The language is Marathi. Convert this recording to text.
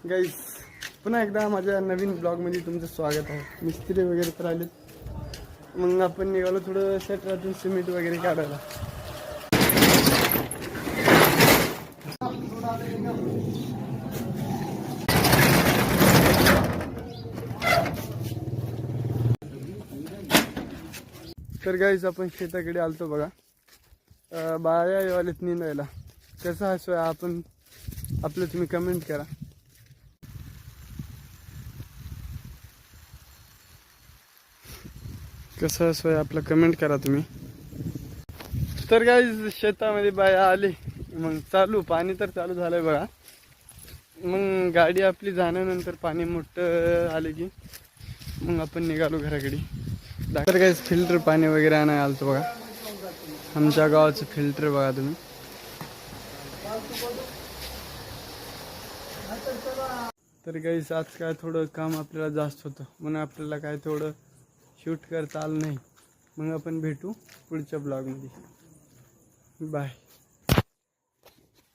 गाईस पुन्हा एकदा माझ्या नवीन ब्लॉगमध्ये तुमचं स्वागत आहे. मिस्त्री वगैरे तर आलेत, मग आपण निघालो थोडं शटरातून सिमेंट वगैरे काढायला. तर गाईस आपण शेताकडे आलतो बघा. बाया येवालेत निंदायला. कसं हसू आपण आपलं तुम्ही कमेंट करा. कसं असं आपलं कमेंट करा तुम्ही. तर गाईज शेतामध्ये बाया आली, मग चालू पाणी तर चालू झालंय बघा. मग गाडी आपली जाण्यानंतर पाणी मोठं आले की मग आपण निघालो घराकडे. तर गाईज फिल्टर पाणी वगैरे आणायला आलतो बघा. आमच्या गावाचं फिल्टर बघा तुम्ही. तर गाईज आज काय थोडं काम आपल्याला जास्त होतं, म्हणून आपल्याला काय थोडं शूट करता आलं नाही. मग आपण भेटू पुढच्या ब्लॉगमध्ये. बाय.